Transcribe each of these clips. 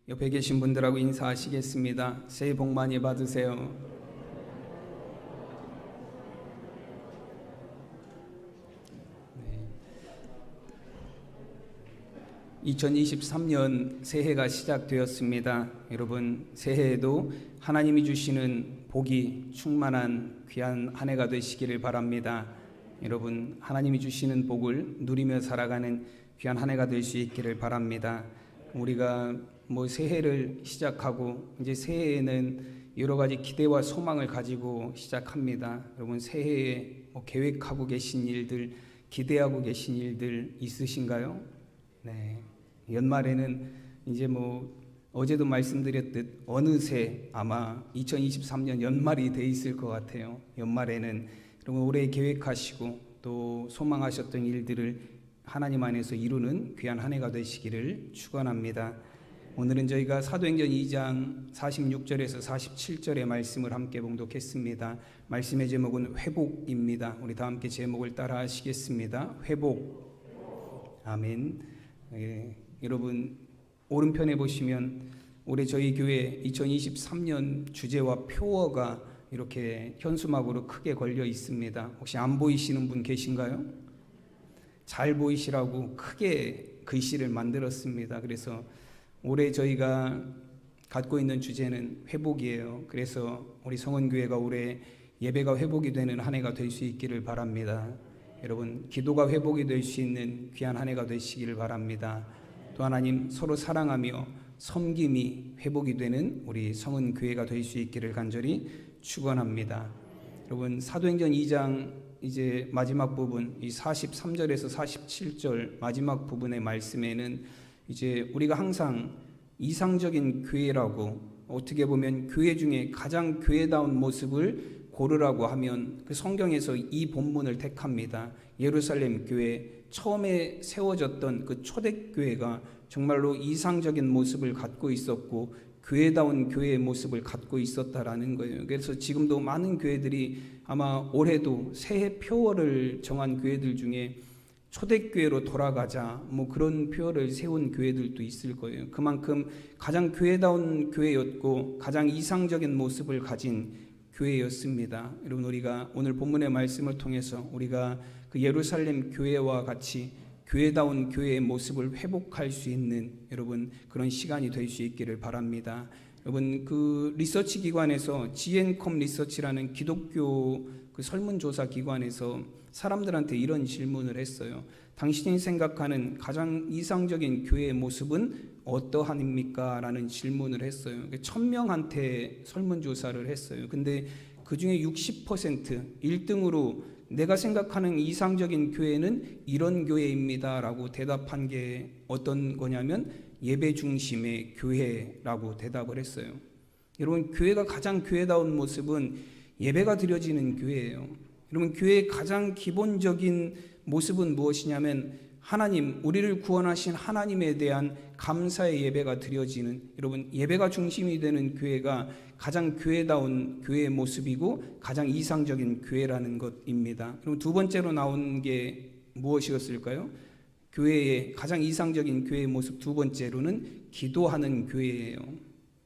옆에 계신 분들하고 인사하시겠습니다. 새해 복 많이 받으세요. 2023년 새해가 시작되었습니다. 여러분, 새해에도 하나님이 주시는 복이 충만한 귀한 한 해가 되시기를 바랍니다. 여러분, 하나님이 주시는 복을 누리며 살아가는 귀한 한 해가 될 수 있기를 바랍니다. 우리가 새해를 시작하고 이제 새해에는 여러 가지 기대와 소망을 가지고 시작합니다. 여러분, 새해에 계획하고 계신 일들, 기대하고 계신 일들 있으신가요? 네. 연말에는 이제 어제도 말씀드렸듯 어느새 아마 2023년 연말이 돼 있을 것 같아요. 연말에는 여러분 올해 계획하시고 또 소망하셨던 일들을 하나님 안에서 이루는 귀한 한 해가 되시기를 축원합니다. 오늘은 저희가 사도행전 2장 46절에서 47절의 말씀을 함께 봉독했습니다. 말씀의 제목은 회복입니다. 우리 다 함께 제목을 따라 하시겠습니다. 회복. 아멘. 여러분, 오른편에 보시면 올해 저희 교회 2023년 주제와 표어가 이렇게 현수막으로 크게 걸려 있습니다. 혹시 안 보이시는 분 계신가요? 잘 보이시라고 크게 글씨를 만들었습니다. 그래서 올해 저희가 갖고 있는 주제는 회복이에요. 그래서 우리 성원교회가 올해 예배가 회복이 되는 한 해가 될 수 있기를 바랍니다. 여러분, 기도가 회복이 될 수 있는 귀한 한 해가 되시기를 바랍니다. 또 하나님 서로 사랑하며 섬김이 회복이 되는 우리 성은교회가 될 수 있기를 간절히 축원합니다. 여러분, 사도행전 2장 이제 마지막 부분, 이 43절에서 47절 마지막 부분의 말씀에는 이제 우리가 항상 이상적인 교회라고, 어떻게 보면 교회 중에 가장 교회다운 모습을 고르라고 하면 그 성경에서 이 본문을 택합니다. 예루살렘 교회, 처음에 세워졌던 그 초대교회가 정말로 이상적인 모습을 갖고 있었고 교회다운 교회의 모습을 갖고 있었다라는 거예요. 그래서 지금도 많은 교회들이 아마 올해도 새해 표어를 정한 교회들 중에 초대교회로 돌아가자 그런 표어를 세운 교회들도 있을 거예요. 그만큼 가장 교회다운 교회였고 가장 이상적인 모습을 가진 교회였습니다. 여러분, 우리가 오늘 본문의 말씀을 통해서 우리가 그 예루살렘 교회와 같이 교회다운 교회의 모습을 회복할 수 있는 여러분 그런 시간이 될 수 있기를 바랍니다. 여러분, 그 리서치 기관에서 GN컴 리서치라는 기독교 그 설문조사 기관에서 사람들한테 이런 질문을 했어요. 당신이 생각하는 가장 이상적인 교회의 모습은 어떠합니까? 라는 질문을 했어요. 1000명한테 설문조사를 했어요. 근데 그 중에 60%, 1등으로 내가 생각하는 이상적인 교회는 이런 교회입니다 라고 대답한 게 어떤 거냐면 예배 중심의 교회라고 대답을 했어요. 여러분, 교회가 가장 교회다운 모습은 예배가 드려지는 교회예요. 여러분, 교회의 가장 기본적인 모습은 무엇이냐면 하나님, 우리를 구원하신 하나님에 대한 감사의 예배가 드려지는, 여러분, 예배가 중심이 되는 교회가 가장 교회다운 교회의 모습이고 가장 이상적인 교회라는 것입니다. 그럼 두 번째로 나온 게 무엇이었을까요? 교회의 가장 이상적인 교회의 모습 두 번째로는 기도하는 교회예요.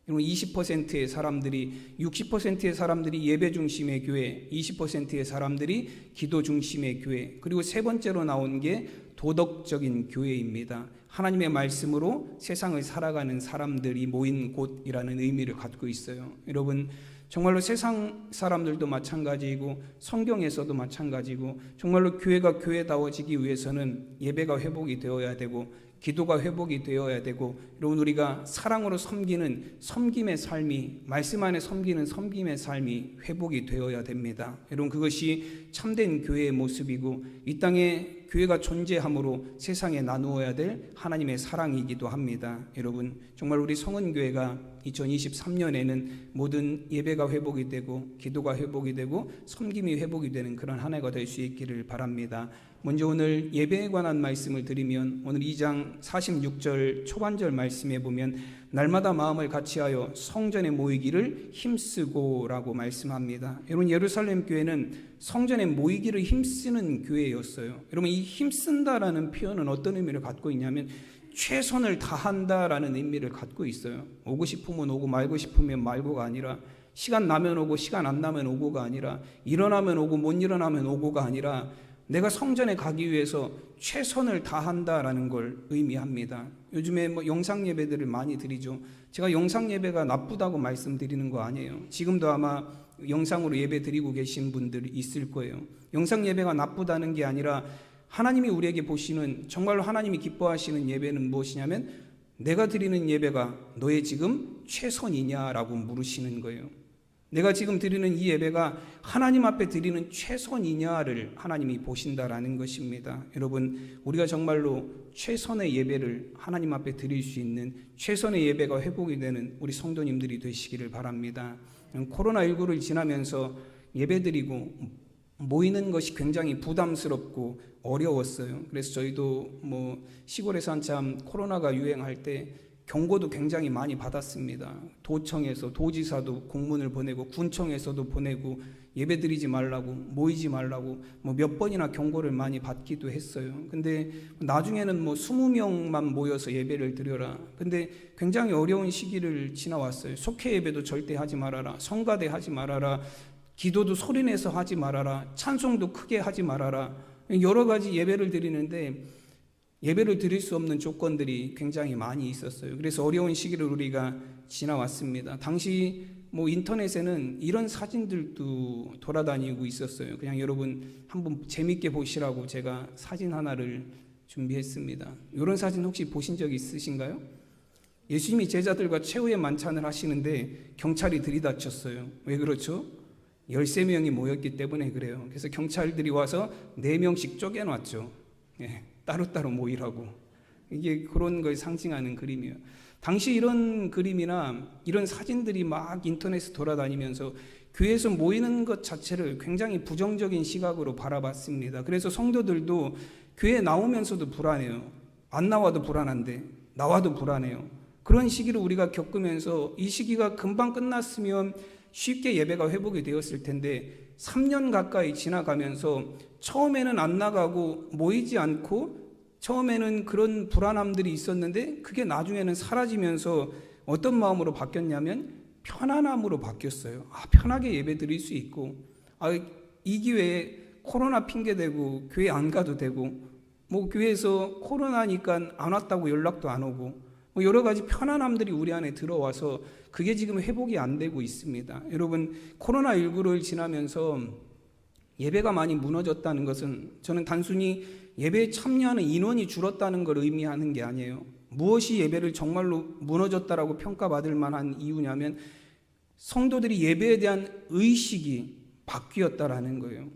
여러분, 20%의 사람들이, 60%의 사람들이 예배 중심의 교회, 20%의 사람들이 기도 중심의 교회, 그리고 세 번째로 나온 게 도덕적인 교회입니다. 하나님의 말씀으로 세상을 살아가는 사람들이 모인 곳이라는 의미를 갖고 있어요. 여러분, 정말로 세상 사람들도 마찬가지이고 성경에서도 마찬가지고 정말로 교회가 교회다워지기 위해서는 예배가 회복이 되어야 되고 기도가 회복이 되어야 되고, 여러분, 우리가 사랑으로 섬기는 섬김의 삶이, 말씀 안에 섬기는 섬김의 삶이 회복이 되어야 됩니다. 여러분, 그것이 참된 교회의 모습이고 이 땅에 교회가 존재함으로 세상에 나누어야 될 하나님의 사랑이기도 합니다. 여러분, 정말 우리 성은교회가 2023년에는 모든 예배가 회복이 되고 기도가 회복이 되고 섬김이 회복이 되는 그런 한 해가 될 수 있기를 바랍니다. 먼저 오늘 예배에 관한 말씀을 드리면 오늘 2장 46절 초반절 말씀에 보면 날마다 마음을 같이하여 성전에 모이기를 힘쓰고 라고 말씀합니다. 여러분, 예루살렘 교회는 성전에 모이기를 힘쓰는 교회였어요. 여러분, 이 힘쓴다라는 표현은 어떤 의미를 갖고 있냐면 최선을 다한다라는 의미를 갖고 있어요. 오고 싶으면 오고 말고 싶으면 말고가 아니라, 시간 나면 오고 시간 안 나면 오고가 아니라, 일어나면 오고 못 일어나면 오고가 아니라, 내가 성전에 가기 위해서 최선을 다한다라는 걸 의미합니다. 요즘에 뭐 영상 예배들을 많이 드리죠. 제가 영상 예배가 나쁘다고 말씀드리는 거 아니에요. 지금도 아마 영상으로 예배 드리고 계신 분들이 있을 거예요. 영상 예배가 나쁘다는 게 아니라, 하나님이 우리에게 보시는, 정말로 하나님이 기뻐하시는 예배는 무엇이냐면, 내가 드리는 예배가 너의 지금 최선이냐라고 물으시는 거예요. 내가 지금 드리는 이 예배가 하나님 앞에 드리는 최선이냐를 하나님이 보신다라는 것입니다. 여러분, 우리가 정말로 최선의 예배를 하나님 앞에 드릴 수 있는, 최선의 예배가 회복이 되는 우리 성도님들이 되시기를 바랍니다. 코로나19를 지나면서 예배드리고 모이는 것이 굉장히 부담스럽고 어려웠어요. 그래서 저희도 뭐 시골에서 한참 코로나가 유행할 때 경고도 굉장히 많이 받았습니다. 도청에서, 도지사도 공문을 보내고 군청에서도 보내고 예배드리지 말라고, 모이지 말라고 뭐 몇 번이나 경고를 많이 받기도 했어요. 근데 나중에는 뭐 20명만 모여서 예배를 드려라. 근데 굉장히 어려운 시기를 지나왔어요. 속회 예배도 절대 하지 말아라, 성가대 하지 말아라, 기도도 소리내서 하지 말아라, 찬송도 크게 하지 말아라, 여러 가지 예배를 드리는데 예배를 드릴 수 없는 조건들이 굉장히 많이 있었어요. 그래서 어려운 시기를 우리가 지나왔습니다. 당시 뭐 인터넷에는 이런 사진들도 돌아다니고 있었어요. 그냥 여러분 한번 재밌게 보시라고 제가 사진 하나를 준비했습니다. 이런 사진 혹시 보신 적 있으신가요? 예수님이 제자들과 최후의 만찬을 하시는데 경찰이 들이닥쳤어요. 왜 그렇죠? 13명이 모였기 때문에 그래요. 그래서 경찰들이 와서 4명씩 쪼개놨죠. 예, 따로따로 모이라고. 이게 그런 걸 상징하는 그림이에요. 당시 이런 그림이나 이런 사진들이 막 인터넷에 돌아다니면서 교회에서 모이는 것 자체를 굉장히 부정적인 시각으로 바라봤습니다. 그래서 성도들도 교회에 나오면서도 불안해요. 안 나와도 불안한데 나와도 불안해요. 그런 시기를 우리가 겪으면서 이 시기가 금방 끝났으면 쉽게 예배가 회복이 되었을 텐데 3년 가까이 지나가면서 처음에는 안 나가고 모이지 않고 처음에는 그런 불안함들이 있었는데 그게 나중에는 사라지면서 어떤 마음으로 바뀌었냐면 편안함으로 바뀌었어요. 편하게 예배 드릴 수 있고, 이 기회에 코로나 핑계대고 교회 안 가도 되고, 뭐 교회에서 코로나니까 안 왔다고 연락도 안 오고, 뭐 여러 가지 편안함들이 우리 안에 들어와서 그게 지금 회복이 안 되고 있습니다. 여러분, 코로나19를 지나면서 예배가 많이 무너졌다는 것은 저는 단순히 예배에 참여하는 인원이 줄었다는 걸 의미하는 게 아니에요. 무엇이 예배를 정말로 무너졌다라고 평가받을 만한 이유냐면 성도들이 예배에 대한 의식이 바뀌었다라는 거예요.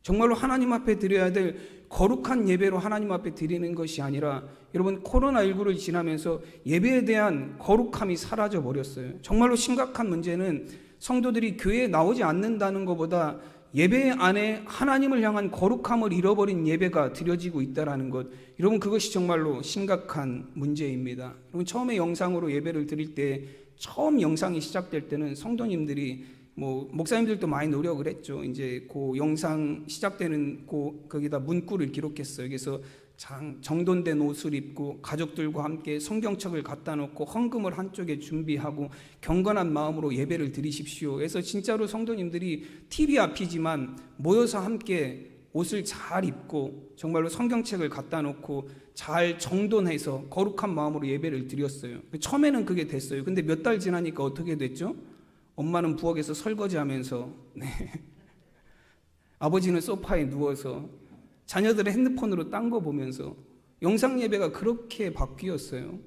정말로 하나님 앞에 드려야 될 거룩한 예배로 하나님 앞에 드리는 것이 아니라, 여러분, 코로나19를 지나면서 예배에 대한 거룩함이 사라져 버렸어요. 정말로 심각한 문제는 성도들이 교회에 나오지 않는다는 것보다 예배 안에 하나님을 향한 거룩함을 잃어버린 예배가 드려지고 있다는 것, 여러분, 그것이 정말로 심각한 문제입니다. 여러분, 처음에 영상으로 예배를 드릴 때, 처음 영상이 시작될 때는 성도님들이 뭐 목사님들도 많이 노력을 했죠. 이제 그 영상 시작되는 거기다 문구를 기록했어요. 그래서 정돈된 옷을 입고 가족들과 함께 성경책을 갖다 놓고 헌금을 한쪽에 준비하고 경건한 마음으로 예배를 드리십시오. 그래서 진짜로 성도님들이 TV 앞이지만 모여서 함께 옷을 잘 입고 정말로 성경책을 갖다 놓고 잘 정돈해서 거룩한 마음으로 예배를 드렸어요. 처음에는 그게 됐어요. 근데 몇 달 지나니까 어떻게 됐죠? 엄마는 부엌에서 설거지하면서, 아버지는 소파에 누워서 자녀들의 핸드폰으로 딴 거 보면서 영상 예배가 그렇게 바뀌었어요.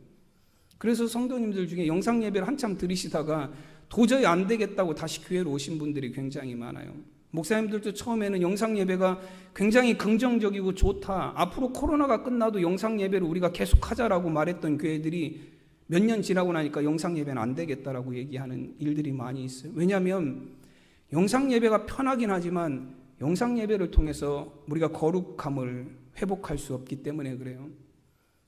그래서 성도님들 중에 영상 예배를 한참 들으시다가 도저히 안 되겠다고 다시 교회로 오신 분들이 굉장히 많아요. 목사님들도 처음에는 영상 예배가 굉장히 긍정적이고 좋다, 앞으로 코로나가 끝나도 영상 예배를 우리가 계속하자라고 말했던 교회들이 몇 년 지나고 나니까 영상 예배는 안 되겠다라고 얘기하는 일들이 많이 있어요. 왜냐하면 영상 예배가 편하긴 하지만 영상 예배를 통해서 우리가 거룩함을 회복할 수 없기 때문에 그래요.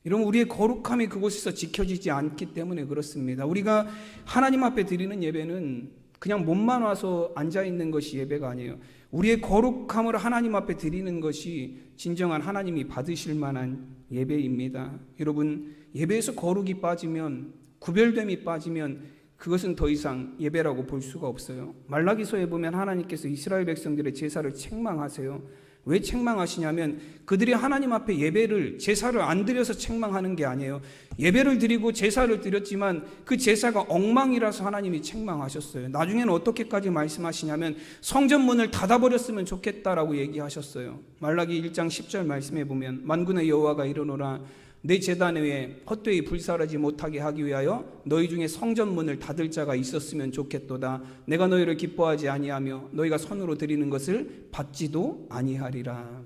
이런 우리의 거룩함이 그곳에서 지켜지지 않기 때문에 그렇습니다. 우리가 하나님 앞에 드리는 예배는 그냥 몸만 와서 앉아있는 것이 예배가 아니에요. 우리의 거룩함을 하나님 앞에 드리는 것이 진정한 하나님이 받으실 만한 예배입니다. 여러분, 예배에서 거룩이 빠지면, 구별됨이 빠지면 그것은 더 이상 예배라고 볼 수가 없어요. 말라기서에 보면 하나님께서 이스라엘 백성들의 제사를 책망하세요. 왜 책망하시냐면 그들이 하나님 앞에 예배를, 제사를 안 드려서 책망하는 게 아니에요. 예배를 드리고 제사를 드렸지만 그 제사가 엉망이라서 하나님이 책망하셨어요. 나중에는 어떻게까지 말씀하시냐면 성전문을 닫아버렸으면 좋겠다라고 얘기하셨어요. 말라기 1장 10절 말씀에 보면 만군의 여호와가 이르노라 내 제단 위에 헛되이 불사르지 못하게 하기 위하여 너희 중에 성전문을 닫을 자가 있었으면 좋겠도다. 내가 너희를 기뻐하지 아니하며 너희가 손으로 드리는 것을 받지도 아니하리라.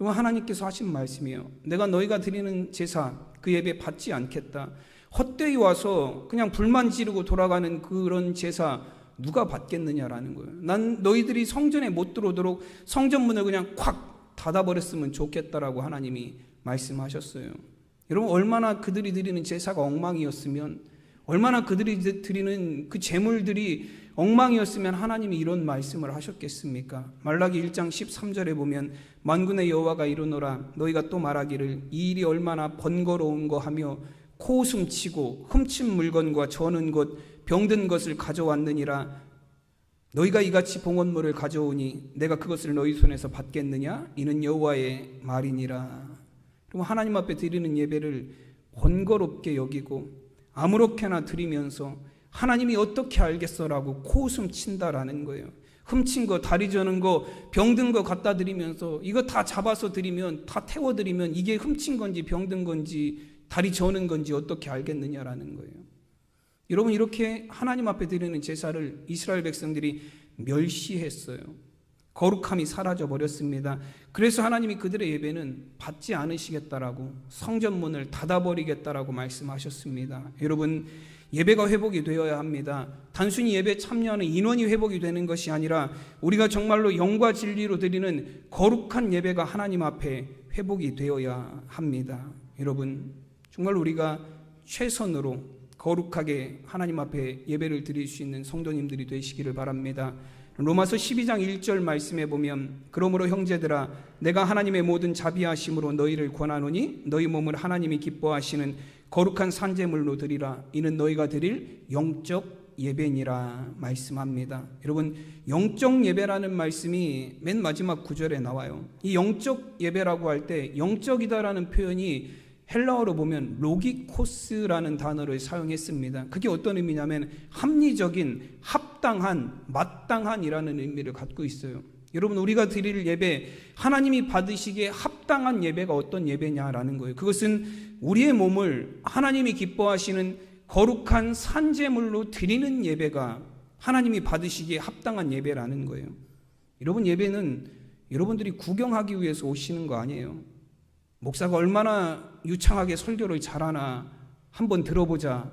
이거 하나님께서 하신 말씀이에요. 내가 너희가 드리는 제사, 그 예배 받지 않겠다. 헛되이 와서 그냥 불만 지르고 돌아가는 그런 제사 누가 받겠느냐라는 거예요. 난 너희들이 성전에 못 들어오도록 성전문을 그냥 콱 닫아버렸으면 좋겠다라고 하나님이 말씀하셨어요. 여러분, 얼마나 그들이 드리는 제사가 엉망이었으면, 얼마나 그들이 드리는 그 제물들이 엉망이었으면 하나님이 이런 말씀을 하셨겠습니까? 말라기 1장 13절에 보면 만군의 여호와가 이르노라 너희가 또 말하기를 이 일이 얼마나 번거로운 거 하며 코웃음치고 훔친 물건과 저는 것 병든 것을 가져왔느니라. 너희가 이같이 봉헌물을 가져오니 내가 그것을 너희 손에서 받겠느냐? 이는 여호와의 말이니라. 그럼 하나님 앞에 드리는 예배를 번거롭게 여기고 아무렇게나 드리면서 하나님이 어떻게 알겠어라고 코웃음 친다라는 거예요. 훔친 거, 다리 저는 거, 병든 거 갖다 드리면서 이거 다 잡아서 드리면, 다 태워드리면 이게 훔친 건지 병든 건지 다리 저는 건지 어떻게 알겠느냐라는 거예요. 여러분, 이렇게 하나님 앞에 드리는 제사를 이스라엘 백성들이 멸시했어요. 거룩함이 사라져 버렸습니다. 그래서 하나님이 그들의 예배는 받지 않으시겠다라고, 성전문을 닫아버리겠다라고 말씀하셨습니다. 여러분, 예배가 회복이 되어야 합니다. 단순히 예배에 참여하는 인원이 회복이 되는 것이 아니라 우리가 정말로 영과 진리로 드리는 거룩한 예배가 하나님 앞에 회복이 되어야 합니다. 여러분, 정말 우리가 최선으로 거룩하게 하나님 앞에 예배를 드릴 수 있는 성도님들이 되시기를 바랍니다. 로마서 12장 1절 말씀에 보면 그러므로 형제들아 내가 하나님의 모든 자비하심으로 너희를 권하노니 너희 몸을 하나님이 기뻐하시는 거룩한 산제물로 드리라. 이는 너희가 드릴 영적 예배니라 말씀합니다. 여러분, 영적 예배라는 말씀이 맨 마지막 구절에 나와요. 이 영적 예배라고 할 때 영적이다라는 표현이 헬라어로 보면 로기코스라는 단어를 사용했습니다. 그게 어떤 의미냐면 합리적인, 합당한, 마땅한이라는 의미를 갖고 있어요. 여러분, 우리가 드릴 예배, 하나님이 받으시기에 합당한 예배가 어떤 예배냐라는 거예요. 그것은 우리의 몸을 하나님이 기뻐하시는 거룩한 산제물로 드리는 예배가 하나님이 받으시기에 합당한 예배라는 거예요. 여러분, 예배는 여러분들이 구경하기 위해서 오시는 거 아니에요. 목사가 얼마나 유창하게 설교를 잘하나 한번 들어보자,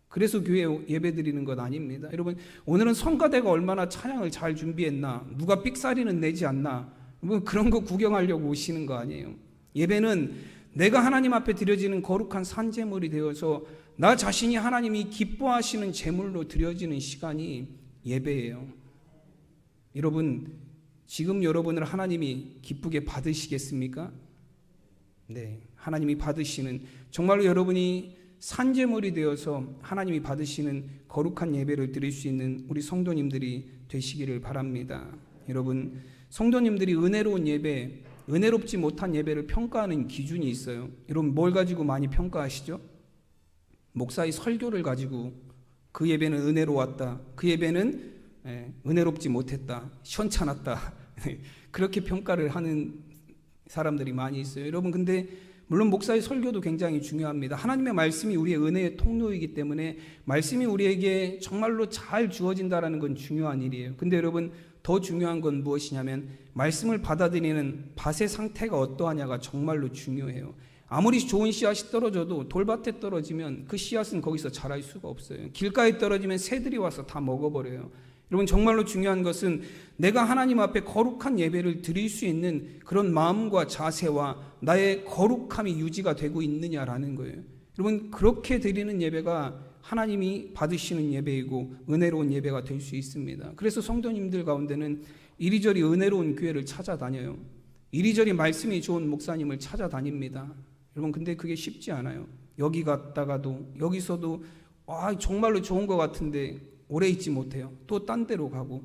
그래서 교회 예배 드리는 것 아닙니다. 여러분, 오늘은 성가대가 얼마나 찬양을 잘 준비했나, 누가 삑사리는 내지 않나, 뭐 그런 거 구경하려고 오시는 거 아니에요. 예배는 내가 하나님 앞에 드려지는 거룩한 산제물이 되어서 나 자신이 하나님이 기뻐하시는 제물로 드려지는 시간이 예배예요. 여러분, 지금 여러분을 하나님이 기쁘게 받으시겠습니까? 네, 하나님이 받으시는, 정말로 여러분이 산제물이 되어서 하나님이 받으시는 거룩한 예배를 드릴 수 있는 우리 성도님들이 되시기를 바랍니다. 여러분, 성도님들이 은혜로운 예배, 은혜롭지 못한 예배를 평가하는 기준이 있어요. 여러분, 뭘 가지고 많이 평가하시죠? 목사의 설교를 가지고 그 예배는 은혜로웠다, 그 예배는 은혜롭지 못했다, 시원찮았다, 그렇게 평가를 하는 사람들이 많이 있어요. 여러분, 근데 물론 목사의 설교도 굉장히 중요합니다. 하나님의 말씀이 우리의 은혜의 통로이기 때문에 말씀이 우리에게 정말로 잘 주어진다는 건 중요한 일이에요. 근데 여러분, 더 중요한 건 무엇이냐면 말씀을 받아들이는 밭의 상태가 어떠하냐가 정말로 중요해요. 아무리 좋은 씨앗이 떨어져도 돌밭에 떨어지면 그 씨앗은 거기서 자랄 수가 없어요. 길가에 떨어지면 새들이 와서 다 먹어버려요. 여러분, 정말로 중요한 것은 내가 하나님 앞에 거룩한 예배를 드릴 수 있는 그런 마음과 자세와 나의 거룩함이 유지가 되고 있느냐라는 거예요. 여러분, 그렇게 드리는 예배가 하나님이 받으시는 예배이고 은혜로운 예배가 될 수 있습니다. 그래서 성도님들 가운데는 이리저리 은혜로운 교회를 찾아다녀요. 이리저리 말씀이 좋은 목사님을 찾아다닙니다. 여러분, 근데 그게 쉽지 않아요. 여기 갔다가도 여기서도 정말로 좋은 것 같은데 오래 있지 못해요. 또 딴 데로 가고,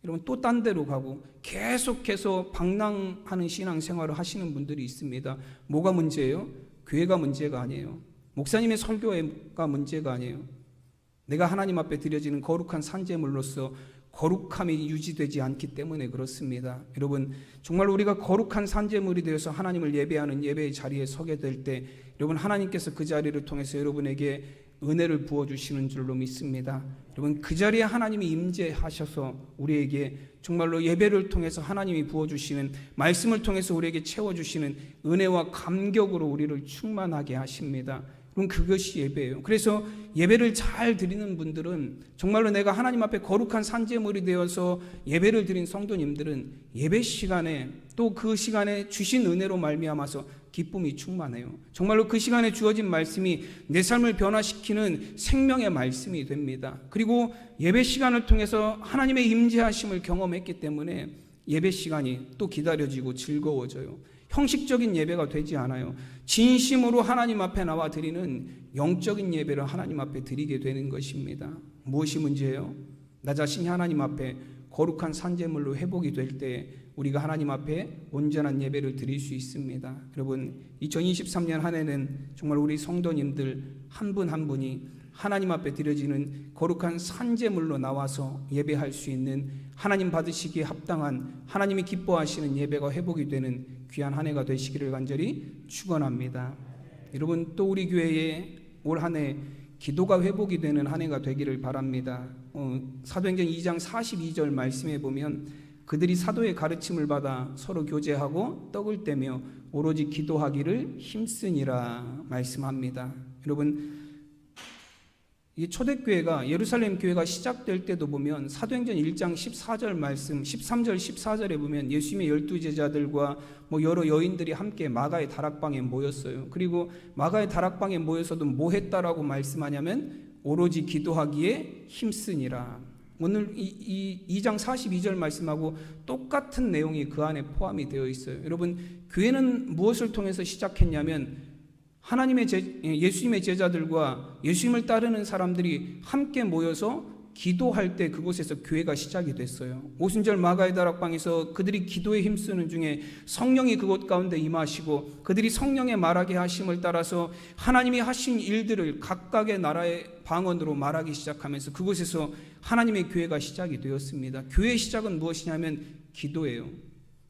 여러분 또 딴 데로 가고 계속해서 방랑하는 신앙생활을 하시는 분들이 있습니다. 뭐가 문제예요? 교회가 문제가 아니에요. 목사님의 설교가 문제가 아니에요. 내가 하나님 앞에 드려지는 거룩한 산제물로서 거룩함이 유지되지 않기 때문에 그렇습니다. 여러분 정말 우리가 거룩한 산제물이 되어서 하나님을 예배하는 예배의 자리에 서게 될 때 여러분 하나님께서 그 자리를 통해서 여러분에게 은혜를 부어주시는 줄로 믿습니다. 여러분 그 자리에 하나님이 임재하셔서 우리에게 정말로 예배를 통해서 하나님이 부어주시는 말씀을 통해서 우리에게 채워주시는 은혜와 감격으로 우리를 충만하게 하십니다. 그럼 그것이 예배예요. 그래서 예배를 잘 드리는 분들은 정말로 내가 하나님 앞에 거룩한 산제물이 되어서 예배를 드린 성도님들은 예배 시간에 또 그 시간에 주신 은혜로 말미암아서 기쁨이 충만해요. 정말로 그 시간에 주어진 말씀이 내 삶을 변화시키는 생명의 말씀이 됩니다. 그리고 예배 시간을 통해서 하나님의 임재하심을 경험했기 때문에 예배 시간이 또 기다려지고 즐거워져요. 형식적인 예배가 되지 않아요. 진심으로 하나님 앞에 나와 드리는 영적인 예배를 하나님 앞에 드리게 되는 것입니다. 무엇이 문제예요? 나 자신이 하나님 앞에 거룩한 산제물로 회복이 될 때 우리가 하나님 앞에 온전한 예배를 드릴 수 있습니다. 여러분 2023년 한 해는 정말 우리 성도님들 한 분 한 분이 하나님 앞에 드려지는 거룩한 산제물로 나와서 예배할 수 있는 하나님 받으시기에 합당한 하나님이 기뻐하시는 예배가 회복이 되는 귀한 한 해가 되시기를 간절히 축원합니다. 여러분 또 우리 교회에 올 한 해 기도가 회복이 되는 한 해가 되기를 바랍니다. 사도행전 2장 42절 말씀에 보면 그들이 사도의 가르침을 받아 서로 교제하고 떡을 떼며 오로지 기도하기를 힘쓰니라 말씀합니다. 여러분 이 초대교회가 예루살렘 교회가 시작될 때도 보면 사도행전 1장 14절 말씀 13절 14절에 보면 예수님의 12제자들과 여러 여인들이 함께 마가의 다락방에 모였어요. 그리고 마가의 다락방에 모여서도 뭐 했다라고 말씀하냐면 오로지 기도하기에 힘쓰니라. 오늘 이 2장 42절 말씀하고 똑같은 내용이 그 안에 포함이 되어 있어요. 여러분 교회는 무엇을 통해서 시작했냐면 예수님의 제자들과 예수님을 따르는 사람들이 함께 모여서 기도할 때 그곳에서 교회가 시작이 됐어요. 오순절 마가의 다락방에서 그들이 기도에 힘쓰는 중에 성령이 그곳 가운데 임하시고 그들이 성령의 말하게 하심을 따라서 하나님이 하신 일들을 각각의 나라의 방언으로 말하기 시작하면서 그곳에서 하나님의 교회가 시작이 되었습니다. 교회의 시작은 무엇이냐면 기도예요.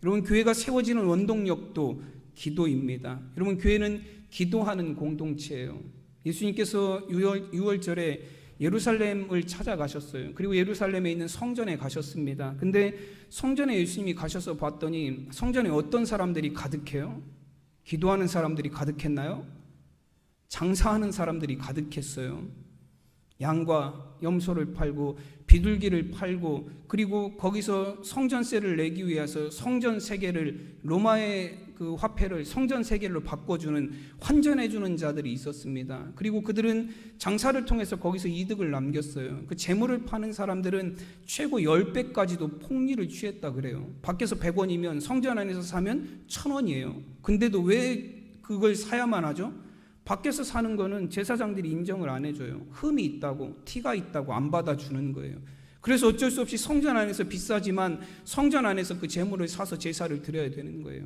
여러분 교회가 세워지는 원동력도 기도입니다. 여러분 교회는 기도하는 공동체예요. 예수님께서 6월절에 예루살렘을 찾아가셨어요. 그리고 예루살렘에 있는 성전에 가셨습니다. 근데 성전에 예수님이 가셔서 봤더니 성전에 어떤 사람들이 가득해요? 기도하는 사람들이 가득했나요? 장사하는 사람들이 가득했어요. 양과 염소를 팔고 비둘기를 팔고 그리고 거기서 성전세를 내기 위해서 성전 세계를 로마의 그 화폐를 성전 세계로 바꿔주는 환전해주는 자들이 있었습니다. 그리고 그들은 장사를 통해서 거기서 이득을 남겼어요. 그 재물을 파는 사람들은 최고 10배까지도 폭리를 취했다 그래요. 밖에서 100원이면 성전 안에서 사면 1000원이에요. 근데도 왜 그걸 사야만 하죠? 밖에서 사는 거는 제사장들이 인정을 안 해줘요. 흠이 있다고, 티가 있다고 안 받아주는 거예요. 그래서 어쩔 수 없이 성전 안에서 비싸지만 성전 안에서 그 재물을 사서 제사를 드려야 되는 거예요.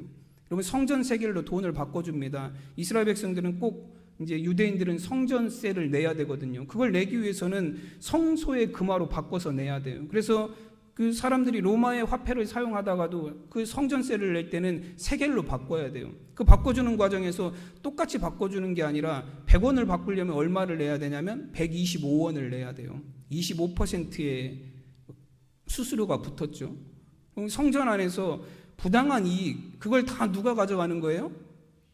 여러분 성전 세겔로 돈을 바꿔줍니다. 이스라엘 백성들은 꼭 이제 유대인들은 성전세를 내야 되거든요. 그걸 내기 위해서는 성소의 금화로 바꿔서 내야 돼요. 그래서 그 사람들이 로마의 화폐를 사용하다가도 그 성전세를 낼 때는 세겔로 바꿔야 돼요. 그 바꿔주는 과정에서 똑같이 바꿔주는 게 아니라 100원을 바꾸려면 얼마를 내야 되냐면 125원을 내야 돼요. 25%의 수수료가 붙었죠. 성전 안에서 부당한 이익, 그걸 다 누가 가져가는 거예요?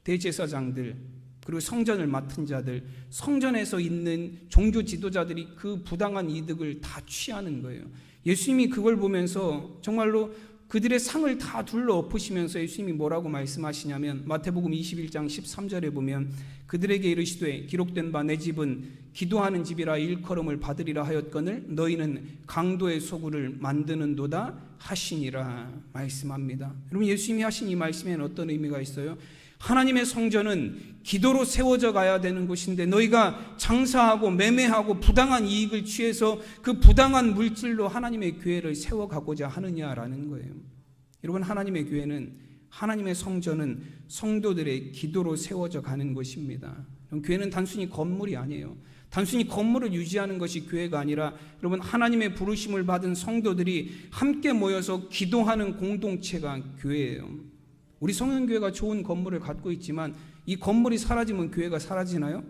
대제사장들, 그리고 성전을 맡은 자들, 성전에서 있는 종교 지도자들이 그 부당한 이득을 다 취하는 거예요. 예수님이 그걸 보면서 정말로 그들의 상을 다 둘러 엎으시면서 예수님이 뭐라고 말씀하시냐면 마태복음 21장 13절에 보면 그들에게 이르시되 기록된 바 내 집은 기도하는 집이라 일컬음을 받으리라 하였거늘 너희는 강도의 소굴을 만드는도다 하시니라 말씀합니다. 여러분 예수님이 하신 이 말씀에는 어떤 의미가 있어요? 하나님의 성전은 기도로 세워져 가야 되는 곳인데 너희가 장사하고 매매하고 부당한 이익을 취해서 그 부당한 물질로 하나님의 교회를 세워가고자 하느냐라는 거예요. 여러분, 하나님의 교회는, 하나님의 성전은 성도들의 기도로 세워져 가는 곳입니다. 교회는 단순히 건물이 아니에요. 단순히 건물을 유지하는 것이 교회가 아니라 여러분, 하나님의 부르심을 받은 성도들이 함께 모여서 기도하는 공동체가 교회예요. 우리 성현교회가 좋은 건물을 갖고 있지만 이 건물이 사라지면 교회가 사라지나요?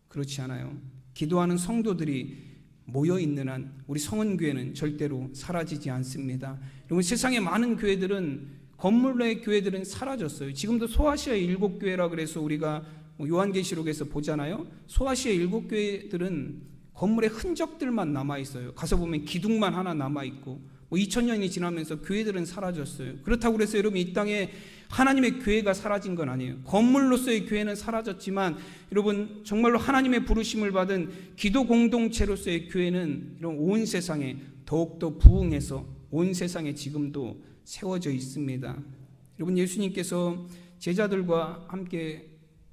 그렇지 않아요. 기도하는 성도들이 모여있는 한 우리 성은교회는 절대로 사라지지 않습니다. 여러분, 세상의 많은 교회들은, 건물의 교회들은 사라졌어요. 지금도 소아시아의 7교회라 그래서 우리가 요한계시록에서 보잖아요. 소아시아의 7교회들은 건물의 흔적들만 남아있어요. 가서 보면 기둥만 하나 남아있고 2000년이 지나면서 교회들은 사라졌어요. 그렇다고 그래서 여러분, 이 땅에 하나님의 교회가 사라진 건 아니에요. 건물로서의 교회는 사라졌지만 여러분, 정말로 하나님의 부르심을 받은 기도 공동체로서의 교회는 이런 온 세상에 더욱더 부흥해서 온 세상에 지금도 세워져 있습니다. 여러분, 예수님께서 제자들과 함께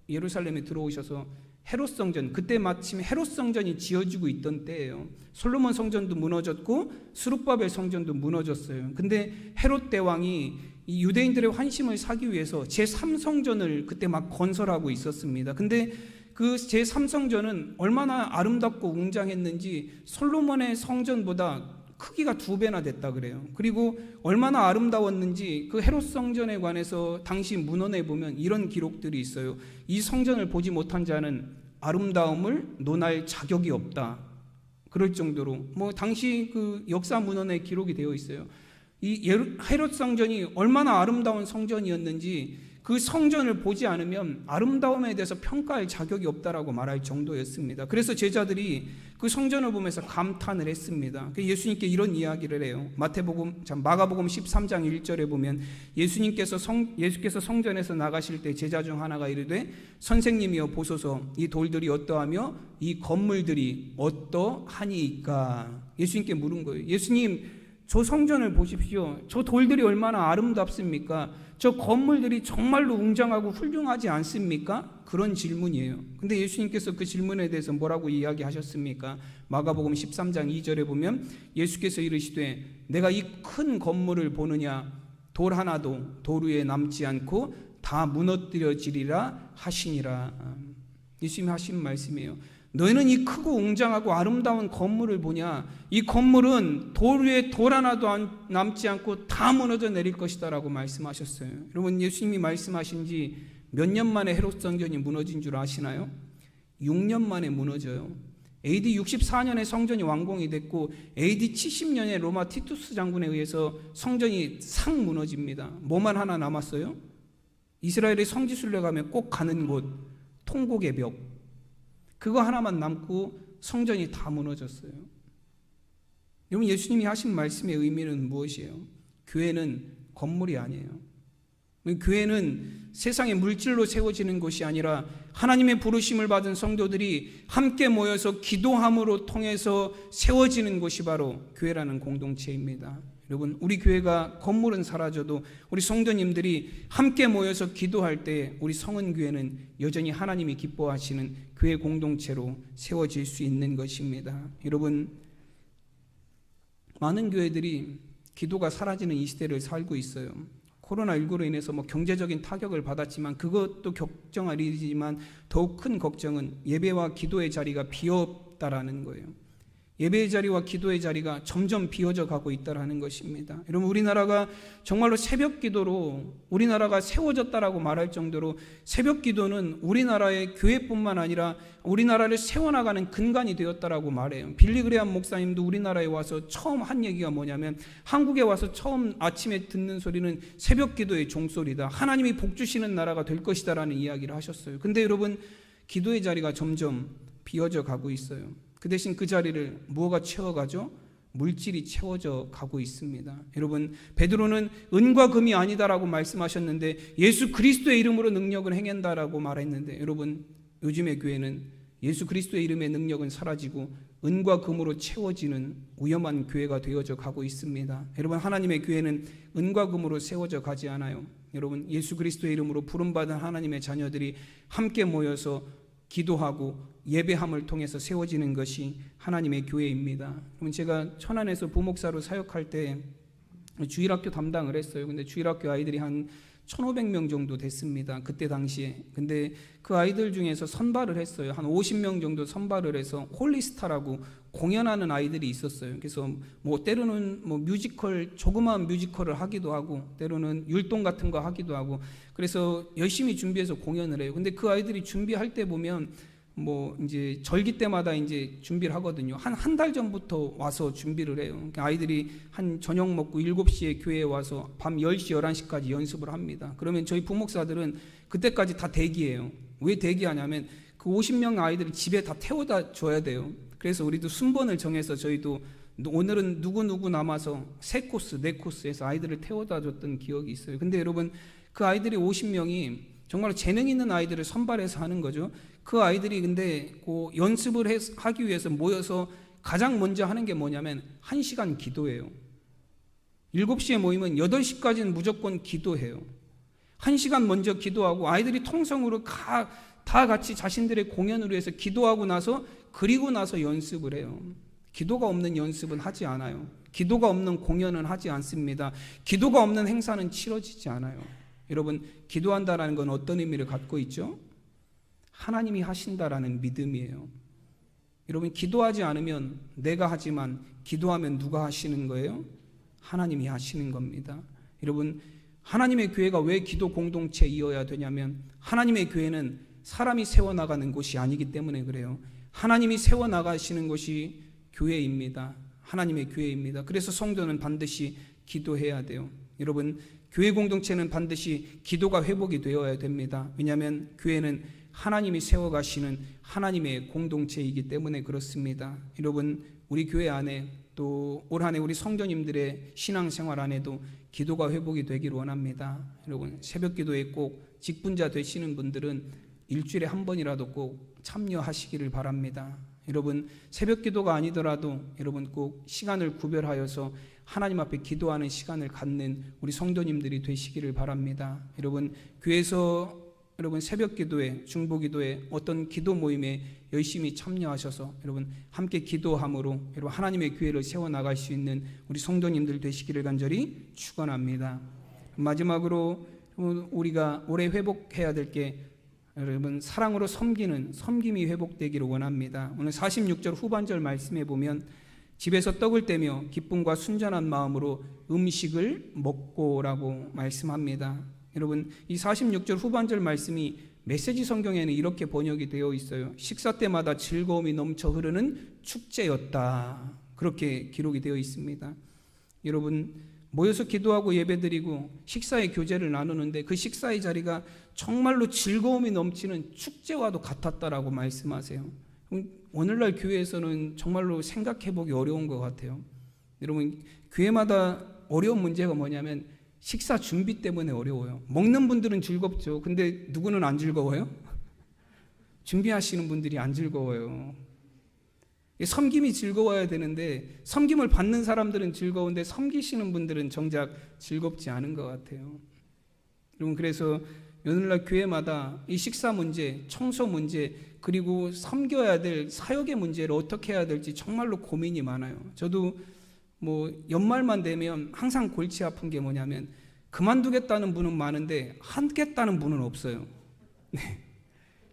예루살렘에 들어오셔서 헤롯 성전, 그때 마침 헤롯 성전이 지어지고 있던 때예요. 솔로몬 성전도 무너졌고 스룹바벨 성전도 무너졌어요. 근데 헤롯 대왕이 이 유대인들의 환심을 사기 위해서 제3성전을 그때 막 건설하고 있었습니다. 근데 그 제3성전은 얼마나 아름답고 웅장했는지 솔로몬의 성전보다 크기가 2배나 됐다 그래요. 그리고 얼마나 아름다웠는지 그 헤롯 성전에 관해서 당시 문헌에 보면 이런 기록들이 있어요. 이 성전을 보지 못한 자는 아름다움을 논할 자격이 없다. 그럴 정도로 당시 그 역사 문헌에 기록이 되어 있어요. 이 헤롯 성전이 얼마나 아름다운 성전이었는지 그 성전을 보지 않으면 아름다움에 대해서 평가할 자격이 없다라고 말할 정도였습니다. 그래서 제자들이 그 성전을 보면서 감탄을 했습니다. 예수님께 이런 이야기를 해요. 마가복음 13장 1절에 보면 예수께서 성전에서 나가실 때 제자 중 하나가 이르되 선생님이여 보소서 이 돌들이 어떠하며 이 건물들이 어떠하니이까. 예수님께 물은 거예요. 예수님, 저 성전을 보십시오. 저 돌들이 얼마나 아름답습니까? 저 건물들이 정말로 웅장하고 훌륭하지 않습니까? 그런 질문이에요. 근데 예수님께서 그 질문에 대해서 뭐라고 이야기하셨습니까? 마가복음 13장 2절에 보면 예수께서 이르시되 내가 이 큰 건물을 보느냐 돌 하나도 돌 위에 남지 않고 다 무너뜨려지리라 하시니라. 예수님이 하신 말씀이에요. 너희는 이 크고 웅장하고 아름다운 건물을 보냐? 이 건물은 돌 위에 돌 하나도 남지 않고 다 무너져 내릴 것이다 라고 말씀하셨어요. 여러분, 예수님이 말씀하신 지 몇 년 만에 헤롯 성전이 무너진 줄 아시나요? 6년 만에 무너져요. AD 64년에 성전이 완공이 됐고 AD 70년에 로마 티투스 장군에 의해서 성전이 싹 무너집니다. 뭐만 하나 남았어요? 이스라엘의 성지순례 가면 꼭 가는 곳, 통곡의 벽. 그거 하나만 남고 성전이 다 무너졌어요. 여러분, 예수님이 하신 말씀의 의미는 무엇이에요? 교회는 건물이 아니에요. 교회는 세상의 물질로 세워지는 것이 아니라 하나님의 부르심을 받은 성도들이 함께 모여서 기도함으로 통해서 세워지는 곳이 바로 교회라는 공동체입니다. 여러분, 우리 교회가 건물은 사라져도 우리 성도님들이 함께 모여서 기도할 때 우리 성은교회는 여전히 하나님이 기뻐하시는 교회 공동체로 세워질 수 있는 것입니다. 여러분, 많은 교회들이 기도가 사라지는 이 시대를 살고 있어요. 코로나19로 인해서 경제적인 타격을 받았지만 그것도 걱정할 일이지만 더욱 큰 걱정은 예배와 기도의 자리가 비었다라는 거예요. 예배의 자리와 기도의 자리가 점점 비어져 가고 있다는 것입니다. 여러분, 우리나라가 정말로 새벽 기도로 우리나라가 세워졌다라고 말할 정도로 새벽 기도는 우리나라의 교회뿐만 아니라 우리나라를 세워나가는 근간이 되었다라고 말해요. 빌리 그레함 목사님도 우리나라에 와서 처음 한 얘기가 뭐냐면 한국에 와서 처음 아침에 듣는 소리는 새벽 기도의 종소리다. 하나님이 복 주시는 나라가 될 것이다라는 이야기를 하셨어요. 근데 여러분, 기도의 자리가 점점 비어져 가고 있어요. 그 대신 그 자리를 무엇가 채워가죠? 물질이 채워져 가고 있습니다. 여러분, 베드로는 은과 금이 아니다라고 말씀하셨는데 예수 그리스도의 이름으로 능력을 행한다라고 말했는데 여러분, 요즘의 교회는 예수 그리스도의 이름의 능력은 사라지고 은과 금으로 채워지는 위험한 교회가 되어져 가고 있습니다. 여러분, 하나님의 교회는 은과 금으로 세워져 가지 않아요. 여러분, 예수 그리스도의 이름으로 부름받은 하나님의 자녀들이 함께 모여서 기도하고 예배함을 통해서 세워지는 것이 하나님의 교회입니다. 그러면 제가 천안에서 부목사로 사역할 때 주일학교 담당을 했어요. 근데 주일학교 아이들이 한 1,500명 정도 됐습니다. 그때 당시에. 근데 그 아이들 중에서 선발을 했어요. 한 50명 정도 선발을 해서 홀리스타라고 공연하는 아이들이 있었어요. 그래서 뭐 때로는 뭐 뮤지컬, 조그마한 뮤지컬을 하기도 하고, 때로는 율동 같은 거 하기도 하고, 그래서 열심히 준비해서 공연을 해요. 근데 그 아이들이 준비할 때 보면 뭐 이제 절기 때마다 이제 준비를 하거든요. 한 달 전부터 와서 준비를 해요. 그러니까 아이들이 한 저녁 먹고 7시에 교회에 와서 밤 10시, 11시까지 연습을 합니다. 그러면 저희 부목사들은 그때까지 다 대기해요. 왜 대기하냐면 그 50명 아이들을 집에 다 태워다 줘야 돼요. 그래서 우리도 순번을 정해서 저희도 오늘은 누구 남아서 3코스, 4코스 해서 아이들을 태워다 줬던 기억이 있어요. 근데 여러분, 그 아이들이 50명이 정말 재능 있는 아이들을 선발해서 하는 거죠. 그 아이들이 근데 그 연습을 하기 위해서 모여서 가장 먼저 하는 게 뭐냐면 1시간 기도예요. 7시에 모이면 8시까지는 무조건 기도해요. 1시간 먼저 기도하고 아이들이 통성으로 다 같이 자신들의 공연을 위해서 기도하고 나서, 그리고 나서 연습을 해요. 기도가 없는 연습은 하지 않아요. 기도가 없는 공연은 하지 않습니다. 기도가 없는 행사는 치러지지 않아요. 여러분, 기도한다라는 건 어떤 의미를 갖고 있죠? 하나님이 하신다라는 믿음이에요. 여러분, 기도하지 않으면 내가 하지만 기도하면 누가 하시는 거예요? 하나님이 하시는 겁니다. 여러분, 하나님의 교회가 왜 기도 공동체이어야 되냐면 하나님의 교회는 사람이 세워나가는 곳이 아니기 때문에 그래요. 하나님이 세워나가시는 곳이 교회입니다. 하나님의 교회입니다. 그래서 성도는 반드시 기도해야 돼요. 여러분, 교회 공동체는 반드시 기도가 회복이 되어야 됩니다. 왜냐하면 교회는 하나님이 세워가시는 하나님의 공동체이기 때문에 그렇습니다. 여러분, 우리 교회 안에 또 올 한 해 우리 성도님들의 신앙생활 안에도 기도가 회복이 되기를 원합니다. 여러분, 새벽기도에 꼭 직분자 되시는 분들은 일주일에 한 번이라도 꼭 참여하시기를 바랍니다. 여러분, 새벽기도가 아니더라도 여러분 꼭 시간을 구별하여서 하나님 앞에 기도하는 시간을 갖는 우리 성도님들이 되시기를 바랍니다. 여러분, 교회에서 여러분 새벽기도에, 중보기도에, 어떤 기도 모임에 열심히 참여하셔서 여러분 함께 기도함으로 여러분 하나님의 교회를 세워나갈 수 있는 우리 성도님들 되시기를 간절히 축원합니다. 마지막으로 우리가 올해 회복해야 될 게 여러분 사랑으로 섬기는 섬김이 회복되기를 원합니다. 오늘 46절 후반절 말씀에 보면 집에서 떡을 떼며 기쁨과 순전한 마음으로 음식을 먹고라고 말씀합니다. 여러분, 이 46절 후반절 말씀이 메시지 성경에는 이렇게 번역이 되어 있어요. 식사 때마다 즐거움이 넘쳐 흐르는 축제였다. 그렇게 기록이 되어 있습니다. 여러분, 모여서 기도하고 예배드리고 식사의 교제를 나누는데 그 식사의 자리가 정말로 즐거움이 넘치는 축제와도 같았다라고 말씀하세요. 오늘날 교회에서는 정말로 생각해보기 어려운 것 같아요. 여러분, 교회마다 어려운 문제가 뭐냐면 식사 준비 때문에 어려워요. 먹는 분들은 즐겁죠. 근데 누구는 안 즐거워요? 준비하시는 분들이 안 즐거워요. 섬김이 즐거워야 되는데 섬김을 받는 사람들은 즐거운데 섬기시는 분들은 정작 즐겁지 않은 것 같아요. 여러분, 그래서 오늘날 교회마다 이 식사 문제, 청소 문제, 그리고 섬겨야 될 사역의 문제를 어떻게 해야 될지 정말로 고민이 많아요. 저도 뭐 연말만 되면 항상 골치 아픈 게 뭐냐면 그만두겠다는 분은 많은데 하겠다는 분은 없어요. 네.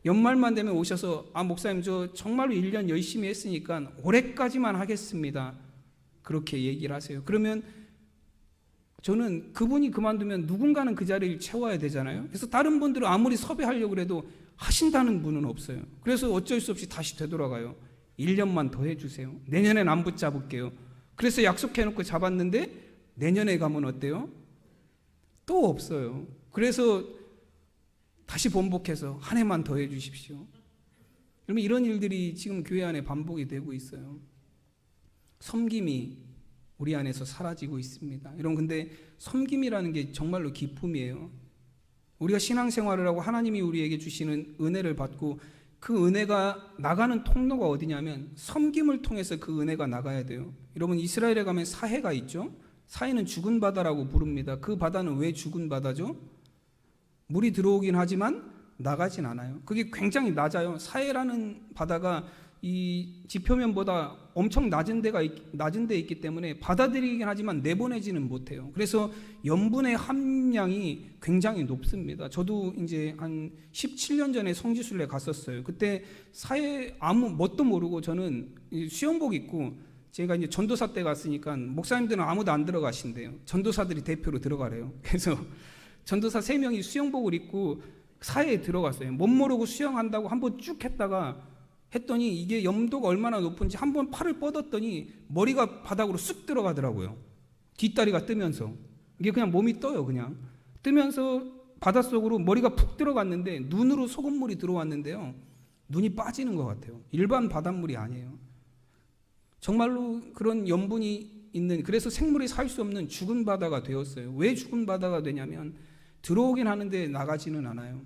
연말만 되면 오셔서 목사님 저 정말로 1년 열심히 했으니까 올해까지만 하겠습니다. 그렇게 얘기를 하세요. 그러면 저는 그분이 그만두면 누군가는 그 자리를 채워야 되잖아요. 그래서 다른 분들은 아무리 섭외하려고 해도 하신다는 분은 없어요. 그래서 어쩔 수 없이 다시 되돌아가요. 1년만 더 해주세요. 내년엔 안 붙잡을게요. 그래서 약속해놓고 잡았는데 내년에 가면 어때요? 또 없어요. 그래서 다시 번복해서 한 해만 더 해주십시오. 여러분, 이런 일들이 지금 교회 안에 반복이 되고 있어요. 섬김이 우리 안에서 사라지고 있습니다. 여러분, 근데 섬김이라는 게 정말로 기쁨이에요. 우리가 신앙생활을 하고 하나님이 우리에게 주시는 은혜를 받고 그 은혜가 나가는 통로가 어디냐면 섬김을 통해서 그 은혜가 나가야 돼요. 여러분, 이스라엘에 가면 사해가 있죠. 사해는 죽은 바다라고 부릅니다. 그 바다는 왜 죽은 바다죠? 물이 들어오긴 하지만 나가진 않아요. 그게 굉장히 낮아요. 사해라는 바다가 이 지표면보다 엄청 낮은 데 있기 때문에 받아들이긴 하지만 내보내지는 못해요. 그래서 염분의 함량이 굉장히 높습니다. 저도 이제 한 17년 전에 성지순례 갔었어요. 그때 사해 아무 뭣도 모르고 저는 수영복 입고, 제가 이제 전도사 때 갔으니까 목사님들은 아무도 안 들어가신대요. 전도사들이 대표로 들어가래요. 그래서 전도사 3명이 수영복을 입고 사해에 들어갔어요. 못 모르고 수영한다고 한번 쭉 했더니 이게 염도가 얼마나 높은지 한번 팔을 뻗었더니 머리가 바닥으로 쑥 들어가더라고요. 뒷다리가 뜨면서. 이게 그냥 몸이 떠요. 그냥 뜨면서 바닷속으로 머리가 푹 들어갔는데 눈으로 소금물이 들어왔는데요, 눈이 빠지는 것 같아요. 일반 바닷물이 아니에요. 정말로 그런 염분이 있는, 그래서 생물이 살 수 없는 죽은 바다가 되었어요. 왜 죽은 바다가 되냐면 들어오긴 하는데 나가지는 않아요.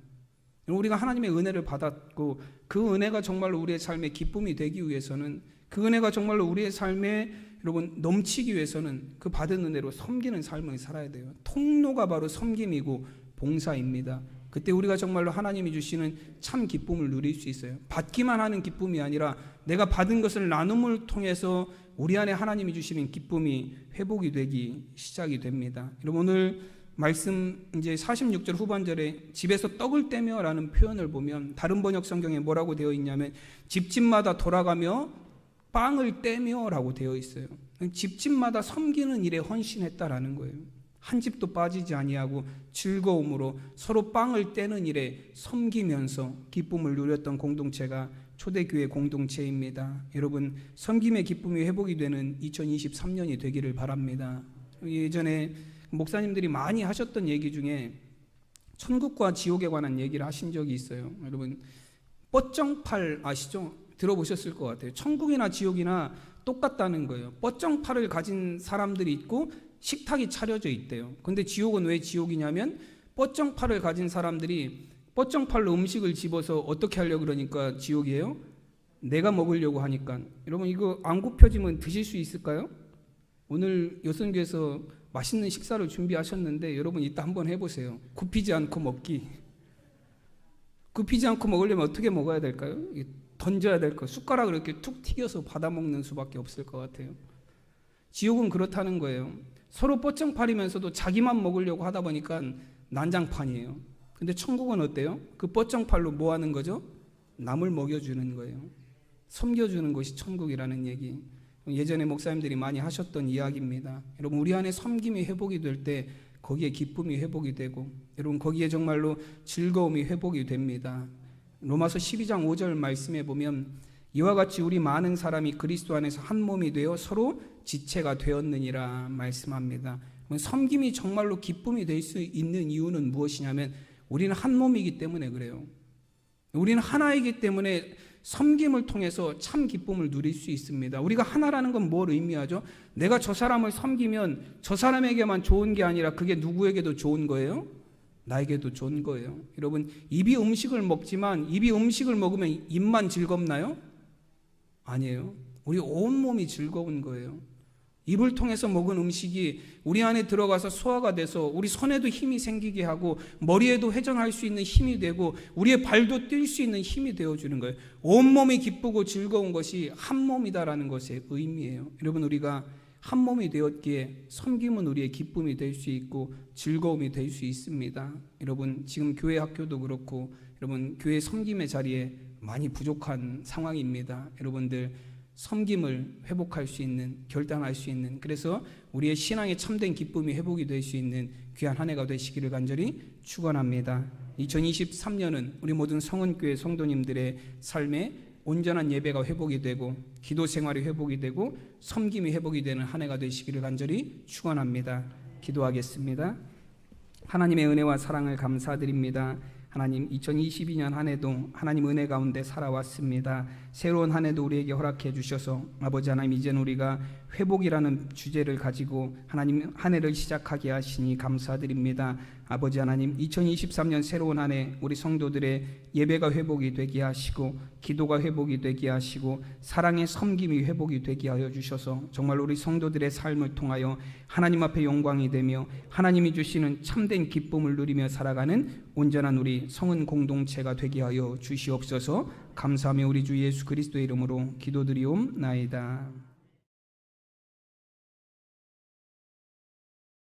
우리가 하나님의 은혜를 받았고 그 은혜가 정말로 우리의 삶의 기쁨이 되기 위해서는, 그 은혜가 정말로 우리의 삶에 여러분 넘치기 위해서는 그 받은 은혜로 섬기는 삶을 살아야 돼요. 통로가 바로 섬김이고 봉사입니다. 그때 우리가 정말로 하나님이 주시는 참 기쁨을 누릴 수 있어요. 받기만 하는 기쁨이 아니라 내가 받은 것을 나눔을 통해서 우리 안에 하나님이 주시는 기쁨이 회복이 되기 시작이 됩니다. 여러분, 오늘 말씀 이제 46절 후반절에 집에서 떡을 떼며 라는 표현을 보면 다른 번역 성경에 뭐라고 되어 있냐면 집집마다 돌아가며 빵을 떼며 라고 되어 있어요. 집집마다 섬기는 일에 헌신했다라는 거예요. 한 집도 빠지지 아니하고 즐거움으로 서로 빵을 떼는 일에 섬기면서 기쁨을 누렸던 공동체가 초대교회 공동체입니다. 여러분, 섬김의 기쁨이 회복이 되는 2023년이 되기를 바랍니다. 예전에 목사님들이 많이 하셨던 얘기 중에 천국과 지옥에 관한 얘기를 하신 적이 있어요. 여러분, 뻗정팔 아시죠? 들어보셨을 것 같아요. 천국이나 지옥이나 똑같다는 거예요. 뻗정팔을 가진 사람들이 있고 식탁이 차려져 있대요. 근데 지옥은 왜 지옥이냐면 뻗정팔을 가진 사람들이 뻗정팔로 음식을 집어서 어떻게 하려고 그러니까 지옥이에요? 내가 먹으려고 하니까. 여러분, 이거 안 굽혀지면 드실 수 있을까요? 오늘 여선교에서 맛있는 식사를 준비하셨는데 여러분 이따 한번 해보세요. 굽히지 않고 먹기. 굽히지 않고 먹으려면 어떻게 먹어야 될까요? 던져야 될 거, 숟가락을 이렇게 툭 튀겨서 받아먹는 수밖에 없을 것 같아요. 지옥은 그렇다는 거예요. 서로 뻗정팔이면서도 자기만 먹으려고 하다 보니까 난장판이에요. 근데 천국은 어때요? 그 뻗정팔로 뭐 하는 거죠? 남을 먹여주는 거예요. 섬겨주는 것이 천국이라는 얘기. 예전에 목사님들이 많이 하셨던 이야기입니다. 여러분, 우리 안에 섬김이 회복이 될 때 거기에 기쁨이 회복이 되고, 여러분 거기에 정말로 즐거움이 회복이 됩니다. 로마서 12장 5절 말씀에 보면 이와 같이 우리 많은 사람이 그리스도 안에서 한 몸이 되어 서로 지체가 되었느니라 말씀합니다. 섬김이 정말로 기쁨이 될 수 있는 이유는 무엇이냐면 우리는 한 몸이기 때문에 그래요. 우리는 하나이기 때문에 섬김을 통해서 참 기쁨을 누릴 수 있습니다. 우리가 하나라는 건 뭘 의미하죠? 내가 저 사람을 섬기면 저 사람에게만 좋은 게 아니라 그게 누구에게도 좋은 거예요? 나에게도 좋은 거예요. 여러분, 입이 음식을 먹지만 입이 음식을 먹으면 입만 즐겁나요? 아니에요. 우리 온몸이 즐거운 거예요. 입을 통해서 먹은 음식이 우리 안에 들어가서 소화가 돼서 우리 손에도 힘이 생기게 하고 머리에도 회전할 수 있는 힘이 되고 우리의 발도 뛸 수 있는 힘이 되어주는 거예요. 온몸이 기쁘고 즐거운 것이 한 몸이다라는 것의 의미예요. 여러분, 우리가 한 몸이 되었기에 섬김은 우리의 기쁨이 될 수 있고 즐거움이 될 수 있습니다. 여러분, 지금 교회 학교도 그렇고 여러분 교회 섬김의 자리에 많이 부족한 상황입니다. 여러분들 섬김을 회복할 수 있는, 결단할 수 있는, 그래서 우리의 신앙의 참된 기쁨이 회복이 될 수 있는 귀한 한 해가 되시기를 간절히 축원합니다. 2023년은 우리 모든 성은교회 성도님들의 삶에 온전한 예배가 회복이 되고 기도 생활이 회복이 되고 섬김이 회복이 되는 한 해가 되시기를 간절히 축원합니다. 기도하겠습니다. 하나님의 은혜와 사랑을 감사드립니다. 하나님 2022년 한 해도 하나님 은혜 가운데 살아왔습니다. 새로운 한 해도 우리에게 허락해 주셔서 아버지 하나님, 이제는 우리가 회복이라는 주제를 가지고 하나님 한 해를 시작하게 하시니 감사드립니다. 아버지 하나님, 2023년 새로운 한 해 우리 성도들의 예배가 회복이 되게 하시고 기도가 회복이 되게 하시고 사랑의 섬김이 회복이 되게 하여 주셔서 정말 우리 성도들의 삶을 통하여 하나님 앞에 영광이 되며 하나님이 주시는 참된 기쁨을 누리며 살아가는 온전한 우리 성은 공동체가 되게 하여 주시옵소서. 감사하며 우리 주 예수 그리스도의 이름으로 기도드리옵나이다.